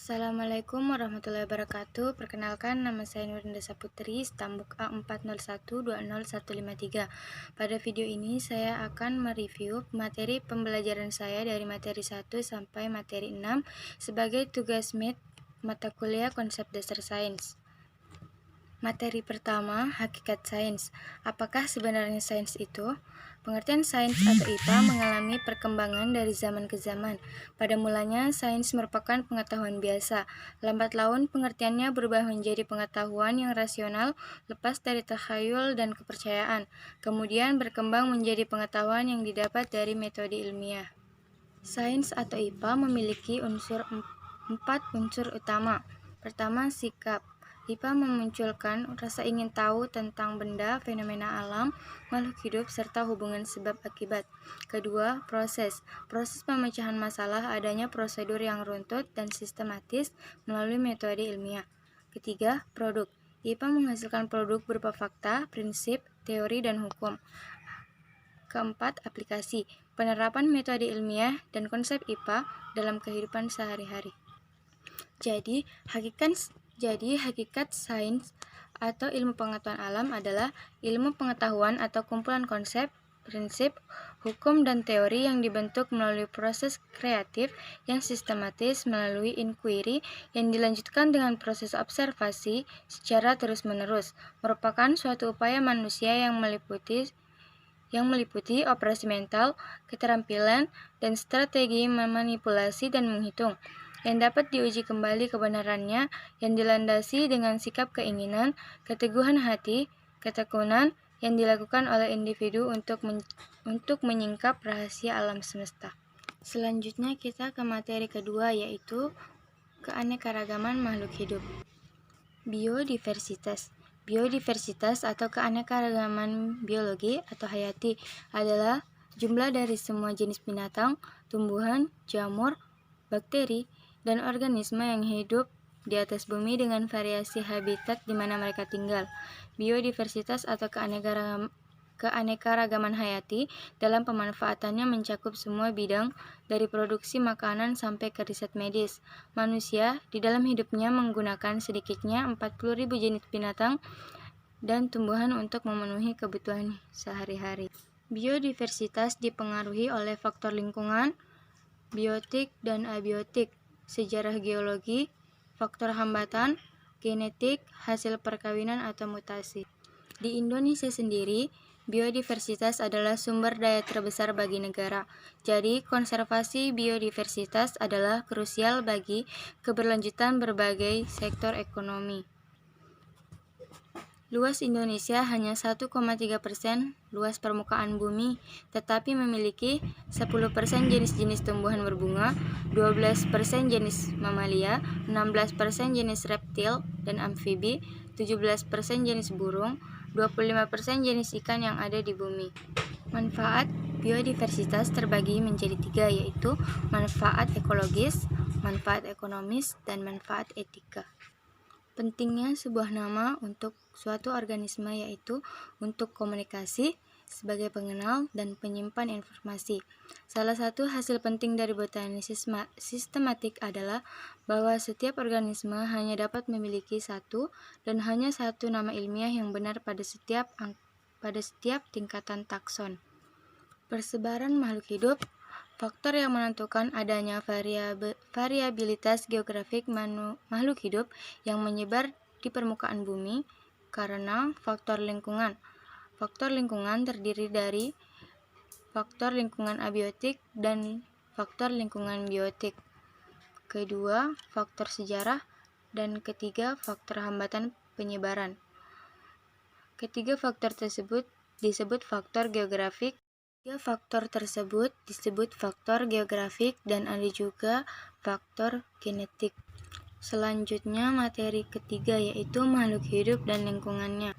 Assalamualaikum warahmatullahi wabarakatuh. Perkenalkan, nama saya Nurindasa Putri, stambuk A40120153. Pada video ini saya akan mereview materi pembelajaran saya dari materi 1 sampai materi 6 sebagai tugas mata kuliah konsep dasar sains. Materi pertama, hakikat sains. Apakah sebenarnya sains itu? Pengertian sains atau IPA mengalami perkembangan dari zaman ke zaman. Pada mulanya, sains merupakan pengetahuan biasa. Lambat laun, pengertiannya berubah menjadi pengetahuan yang rasional, lepas dari takhayul dan kepercayaan. Kemudian berkembang menjadi pengetahuan yang didapat dari metode ilmiah. Sains atau IPA memiliki empat unsur utama. Pertama, sikap. IPA memunculkan rasa ingin tahu tentang benda, fenomena alam, makhluk hidup, serta hubungan sebab akibat. Kedua, proses. Proses pemecahan masalah adanya prosedur yang runtut dan sistematis melalui metode ilmiah. Ketiga, produk. IPA menghasilkan produk berupa fakta, prinsip, teori, dan hukum. Keempat, aplikasi. Penerapan metode ilmiah dan konsep IPA dalam kehidupan sehari-hari. Jadi, hakikat sains atau ilmu pengetahuan alam adalah ilmu pengetahuan atau kumpulan konsep, prinsip, hukum, dan teori yang dibentuk melalui proses kreatif yang sistematis melalui inquiry yang dilanjutkan dengan proses observasi secara terus-menerus, merupakan suatu upaya manusia yang meliputi operasi mental, keterampilan, dan strategi memanipulasi dan menghitung, yang dapat diuji kembali kebenarannya, yang dilandasi dengan sikap keinginan, keteguhan hati, ketekunan yang dilakukan oleh individu untuk menyingkap rahasia alam semesta. Selanjutnya kita ke materi kedua, yaitu keanekaragaman makhluk hidup. Biodiversitas. Biodiversitas atau keanekaragaman biologi atau hayati adalah jumlah dari semua jenis binatang, tumbuhan, jamur, bakteri, dan organisme yang hidup di atas bumi dengan variasi habitat di mana mereka tinggal. Biodiversitas atau keanekaragaman hayati dalam pemanfaatannya mencakup semua bidang dari produksi makanan sampai ke riset medis. Manusia di dalam hidupnya menggunakan sedikitnya 40.000 jenis binatang dan tumbuhan untuk memenuhi kebutuhan sehari-hari. Biodiversitas dipengaruhi oleh faktor lingkungan, biotik dan abiotik, sejarah geologi, faktor hambatan, genetik, hasil perkawinan atau mutasi. Di Indonesia sendiri, biodiversitas adalah sumber daya terbesar bagi negara. Jadi, konservasi biodiversitas adalah krusial bagi keberlanjutan berbagai sektor ekonomi. Luas Indonesia hanya 1,3% luas permukaan bumi, tetapi memiliki 10% jenis-jenis tumbuhan berbunga, 12% jenis mamalia, 16% jenis reptil dan amfibi, 17% jenis burung, 25% jenis ikan yang ada di bumi. Manfaat biodiversitas terbagi menjadi 3, yaitu manfaat ekologis, manfaat ekonomis, dan manfaat etika. Pentingnya sebuah nama untuk suatu organisme yaitu untuk komunikasi, sebagai pengenal dan penyimpan informasi. Salah satu hasil penting dari botanis sistematik adalah bahwa setiap organisme hanya dapat memiliki satu dan hanya satu nama ilmiah yang benar pada setiap tingkatan takson. Persebaran makhluk hidup. Faktor yang menentukan adanya variabilitas geografik makhluk hidup yang menyebar di permukaan bumi karena faktor lingkungan. Faktor lingkungan terdiri dari faktor lingkungan abiotik dan faktor lingkungan biotik. Kedua, faktor sejarah, dan ketiga, faktor hambatan penyebaran. Ketiga faktor tersebut disebut faktor geografik. Tiga faktor tersebut disebut faktor geografik dan ada juga faktor genetik. Selanjutnya materi ketiga yaitu makhluk hidup dan lingkungannya.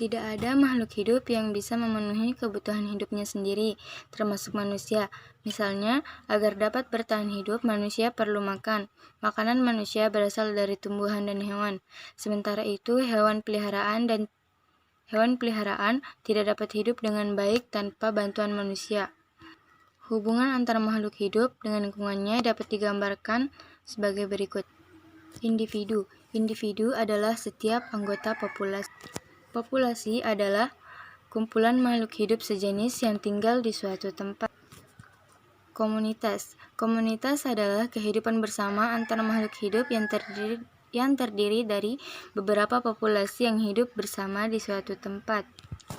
Tidak ada makhluk hidup yang bisa memenuhi kebutuhan hidupnya sendiri, termasuk manusia. Misalnya, agar dapat bertahan hidup, manusia perlu makan. Makanan manusia berasal dari tumbuhan dan hewan. Sementara itu, hewan peliharaan tidak dapat hidup dengan baik tanpa bantuan manusia. Hubungan antara makhluk hidup dengan lingkungannya dapat digambarkan sebagai berikut. Individu. Individu adalah setiap anggota populasi. Populasi adalah kumpulan makhluk hidup sejenis yang tinggal di suatu tempat. Komunitas. Komunitas adalah kehidupan bersama antara makhluk hidup yang terdiri dari beberapa populasi yang hidup bersama di suatu tempat.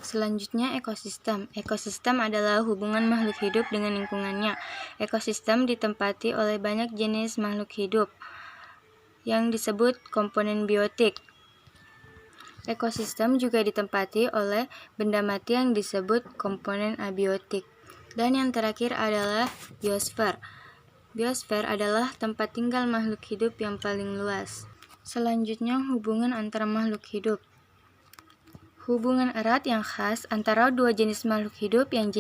Selanjutnya, ekosistem. Ekosistem adalah hubungan makhluk hidup dengan lingkungannya. Ekosistem ditempati oleh banyak jenis makhluk hidup yang disebut komponen biotik. Ekosistem juga ditempati oleh benda mati yang disebut komponen abiotik. Dan yang terakhir adalah biosfer. Biosfer adalah tempat tinggal makhluk hidup yang paling luas. Selanjutnya, hubungan antara makhluk hidup. Hubungan erat yang khas antara dua jenis makhluk hidup yang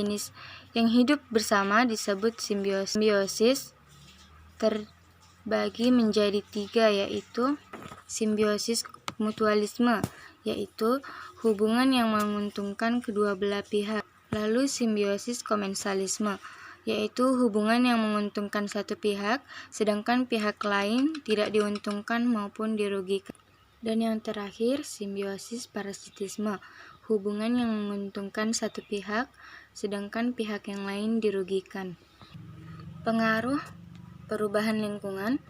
hidup bersama disebut simbiosis. Simbiosis terbagi menjadi 3, yaitu simbiosis mutualisme, yaitu hubungan yang menguntungkan kedua belah pihak. Lalu simbiosis komensalisme, yaitu hubungan yang menguntungkan satu pihak, sedangkan pihak lain tidak diuntungkan maupun dirugikan. Dan yang terakhir, simbiosis parasitisme, hubungan yang menguntungkan satu pihak, sedangkan pihak yang lain dirugikan. Pengaruh perubahan lingkungan.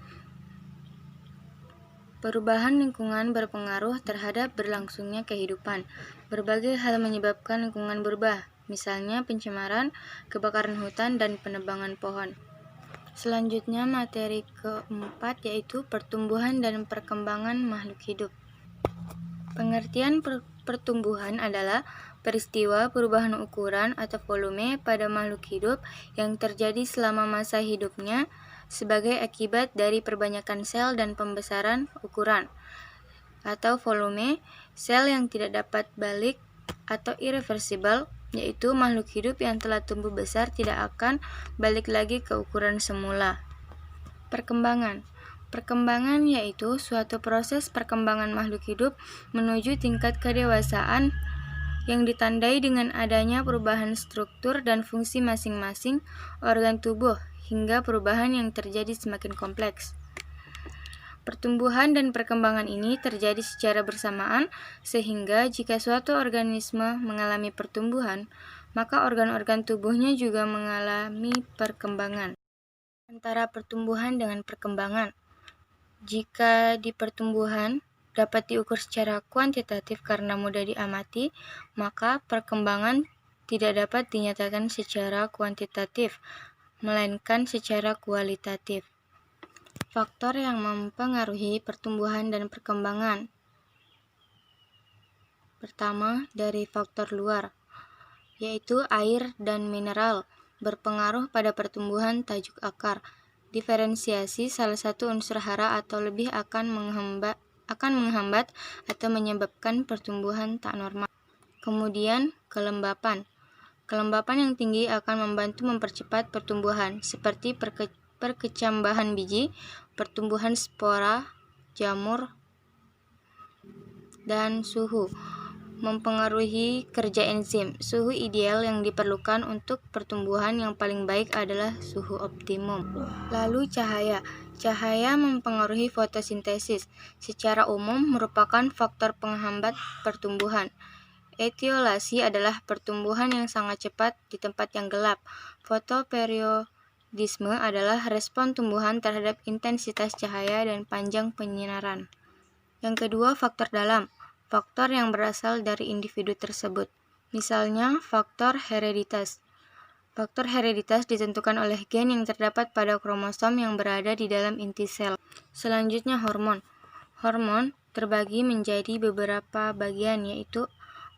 Perubahan lingkungan berpengaruh terhadap berlangsungnya kehidupan. Berbagai hal menyebabkan lingkungan berubah, misalnya pencemaran, kebakaran hutan, dan penebangan pohon. Selanjutnya, materi keempat yaitu pertumbuhan dan perkembangan makhluk hidup. Pengertian pertumbuhan adalah peristiwa perubahan ukuran atau volume pada makhluk hidup yang terjadi selama masa hidupnya sebagai akibat dari perbanyakan sel dan pembesaran ukuran atau volume sel yang tidak dapat balik atau irreversible, yaitu makhluk hidup yang telah tumbuh besar tidak akan balik lagi ke ukuran semula. Perkembangan. Perkembangan yaitu suatu proses perkembangan makhluk hidup menuju tingkat kedewasaan yang ditandai dengan adanya perubahan struktur dan fungsi masing-masing organ tubuh hingga perubahan yang terjadi semakin kompleks. Pertumbuhan dan perkembangan ini terjadi secara bersamaan sehingga jika suatu organisme mengalami pertumbuhan, maka organ-organ tubuhnya juga mengalami perkembangan. Antara pertumbuhan dengan perkembangan. Jika di pertumbuhan dapat diukur secara kuantitatif karena mudah diamati, maka perkembangan tidak dapat dinyatakan secara kuantitatif, melainkan secara kualitatif. Faktor yang mempengaruhi pertumbuhan dan perkembangan. Pertama, dari faktor luar, yaitu air dan mineral, berpengaruh pada pertumbuhan tajuk akar. Diferensiasi salah satu unsur hara atau lebih akan menghambat atau menyebabkan pertumbuhan tak normal. Kemudian, kelembapan. Kelembapan yang tinggi akan membantu mempercepat pertumbuhan, seperti perkecambahan biji, pertumbuhan spora, jamur, dan suhu. Mempengaruhi kerja enzim. Suhu ideal yang diperlukan untuk pertumbuhan yang paling baik adalah suhu optimum. Lalu cahaya. Cahaya mempengaruhi fotosintesis. Secara umum merupakan faktor penghambat pertumbuhan. Etiolasi adalah pertumbuhan yang sangat cepat di tempat yang gelap. Fotoperiodisme adalah respon tumbuhan terhadap intensitas cahaya dan panjang penyinaran. Yang kedua, faktor dalam. Faktor yang berasal dari individu tersebut. Misalnya, faktor hereditas. Faktor hereditas ditentukan oleh gen yang terdapat pada kromosom yang berada di dalam inti sel. Selanjutnya, hormon. Hormon terbagi menjadi beberapa bagian, yaitu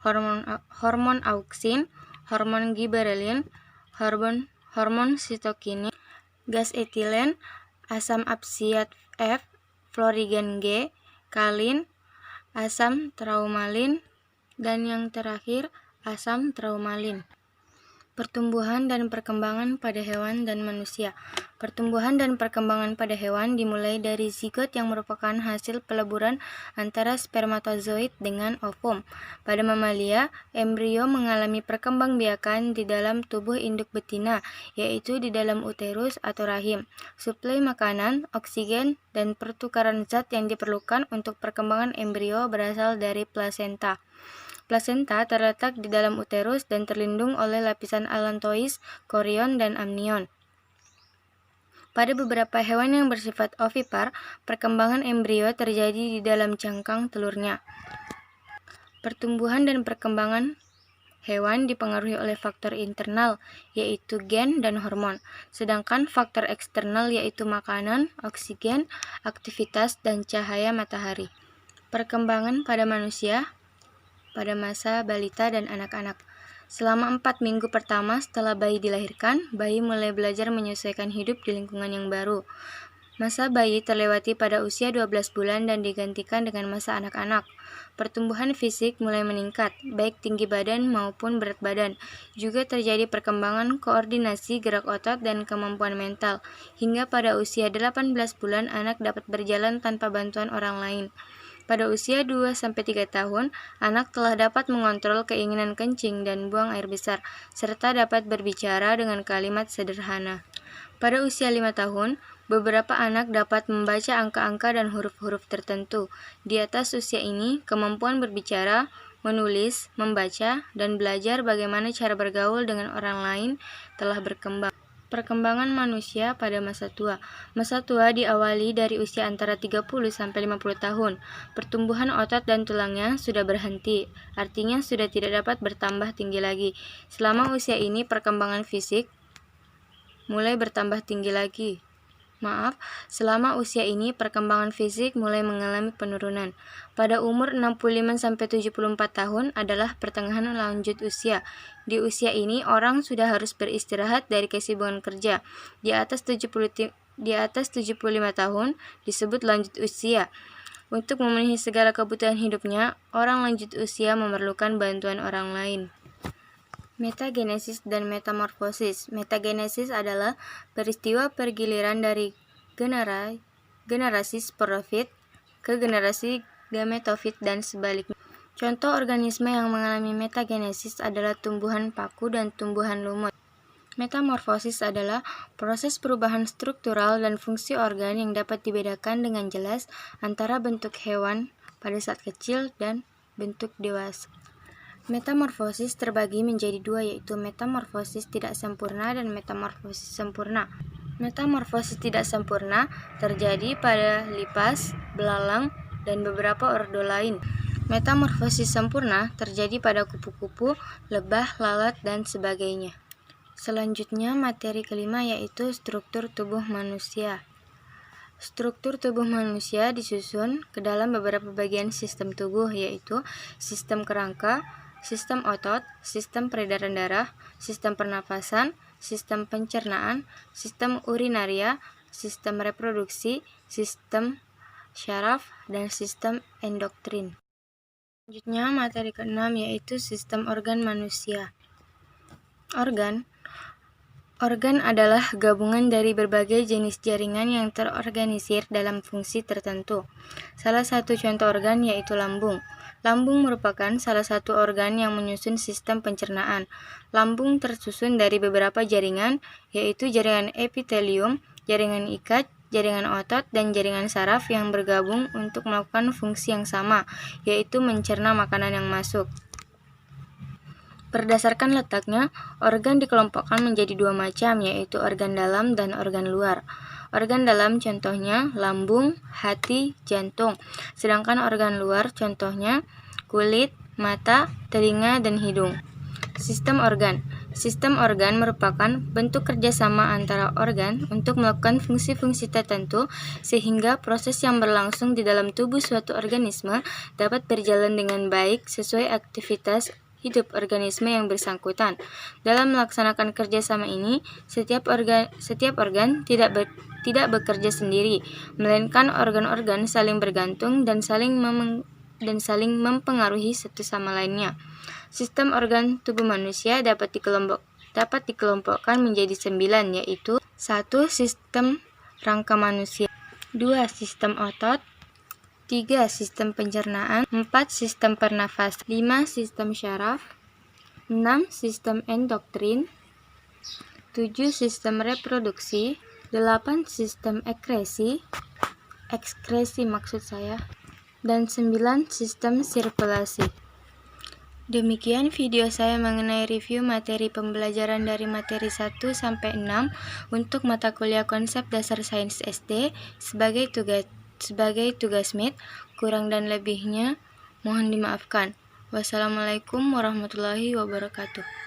hormon auksin, hormon giberelin, hormon sitokinin, gas etilen, asam absiat F, florigen G, kalin, asam traumalin, dan yang terakhir asam traumalin. Pertumbuhan dan perkembangan pada hewan dan manusia. Pertumbuhan dan perkembangan pada hewan dimulai dari zigot yang merupakan hasil peleburan antara spermatozoid dengan ovum. Pada mamalia, embrio mengalami perkembangbiakan di dalam tubuh induk betina, yaitu di dalam uterus atau rahim. Suplai makanan, oksigen, dan pertukaran zat yang diperlukan untuk perkembangan embrio berasal dari plasenta. Plasenta terletak di dalam uterus dan terlindung oleh lapisan allantois, korion, dan amnion. Pada beberapa hewan yang bersifat ovipar, perkembangan embrio terjadi di dalam cangkang telurnya. Pertumbuhan dan perkembangan hewan dipengaruhi oleh faktor internal, yaitu gen dan hormon, sedangkan faktor eksternal yaitu makanan, oksigen, aktivitas, dan cahaya matahari. Perkembangan pada manusia pada masa balita dan anak-anak. Selama 4 minggu pertama setelah bayi dilahirkan, bayi mulai belajar menyesuaikan hidup di lingkungan yang baru. Masa bayi terlewati pada usia 12 bulan dan digantikan dengan masa anak-anak. Pertumbuhan fisik mulai meningkat, baik tinggi badan maupun berat badan. Juga terjadi perkembangan koordinasi gerak otot dan kemampuan mental. Hingga pada usia 18 bulan anak dapat berjalan tanpa bantuan orang lain. Pada usia 2-3 tahun, anak telah dapat mengontrol keinginan kencing dan buang air besar, serta dapat berbicara dengan kalimat sederhana. Pada usia 5 tahun, beberapa anak dapat membaca angka-angka dan huruf-huruf tertentu. Di atas usia ini, kemampuan berbicara, menulis, membaca, dan belajar bagaimana cara bergaul dengan orang lain telah berkembang. Perkembangan manusia pada masa tua. Masa tua diawali dari usia antara 30-50 tahun. Pertumbuhan otot dan tulangnya sudah berhenti, artinya sudah tidak dapat bertambah tinggi lagi. Selama usia ini perkembangan fisik mulai bertambah tinggi lagi. Selama usia ini perkembangan fisik mulai mengalami penurunan. Pada umur 65-74 tahun adalah pertengahan lanjut usia. Di usia ini orang sudah harus beristirahat dari kesibukan kerja. Di atas 75 tahun disebut lanjut usia. Untuk memenuhi segala kebutuhan hidupnya, orang lanjut usia memerlukan bantuan orang lain. Metagenesis dan metamorfosis. Metagenesis adalah peristiwa pergiliran dari generasi sporofit ke generasi gametofit dan sebaliknya. Contoh organisme yang mengalami metagenesis adalah tumbuhan paku dan tumbuhan lumut. Metamorfosis adalah proses perubahan struktural dan fungsi organ yang dapat dibedakan dengan jelas antara bentuk hewan pada saat kecil dan bentuk dewasa. Metamorfosis terbagi menjadi dua, yaitu metamorfosis tidak sempurna dan metamorfosis sempurna. Metamorfosis tidak sempurna terjadi pada lipas, belalang, dan beberapa ordo lain. Metamorfosis sempurna terjadi pada kupu-kupu, lebah, lalat, dan sebagainya. Selanjutnya, materi kelima yaitu struktur tubuh manusia. Struktur tubuh manusia disusun ke dalam beberapa bagian sistem tubuh, yaitu sistem kerangka, sistem otot, sistem peredaran darah, sistem pernapasan, sistem pencernaan, sistem urinaria, sistem reproduksi, sistem syaraf, dan sistem endokrin. Selanjutnya, materi keenam yaitu sistem organ manusia. Organ adalah gabungan dari berbagai jenis jaringan yang terorganisir dalam fungsi tertentu. Salah satu contoh organ yaitu lambung. Lambung merupakan salah satu organ yang menyusun sistem pencernaan. Lambung tersusun dari beberapa jaringan, yaitu jaringan epitelium, jaringan ikat, jaringan otot, dan jaringan saraf yang bergabung untuk melakukan fungsi yang sama, yaitu mencerna makanan yang masuk. Berdasarkan letaknya, organ dikelompokkan menjadi dua macam, yaitu organ dalam dan organ luar. Organ dalam contohnya lambung, hati, jantung, sedangkan organ luar contohnya kulit, mata, telinga, dan hidung. Sistem organ. Sistem organ merupakan bentuk kerjasama antara organ untuk melakukan fungsi-fungsi tertentu sehingga proses yang berlangsung di dalam tubuh suatu organisme dapat berjalan dengan baik sesuai aktivitas hidup organisme yang bersangkutan. Dalam melaksanakan kerjasama ini, setiap organ tidak bekerja sendiri, melainkan organ-organ saling bergantung dan saling mempengaruhi satu sama lainnya. Sistem organ tubuh manusia dapat dapat dikelompokkan menjadi 9, yaitu 1. Sistem rangka manusia, 2. Sistem otot, 3. Sistem pencernaan, 4. Sistem pernafasan, 5. Sistem syaraf, 6. Sistem endokrin, 7. Sistem reproduksi, 8. Sistem ekskresi maksud saya, dan 9. Sistem sirkulasi. Demikian video saya mengenai review materi pembelajaran dari materi 1 sampai 6 untuk mata kuliah konsep dasar sains SD sebagai tugas MIT. Kurang dan lebihnya mohon dimaafkan. Wassalamualaikum warahmatullahi wabarakatuh.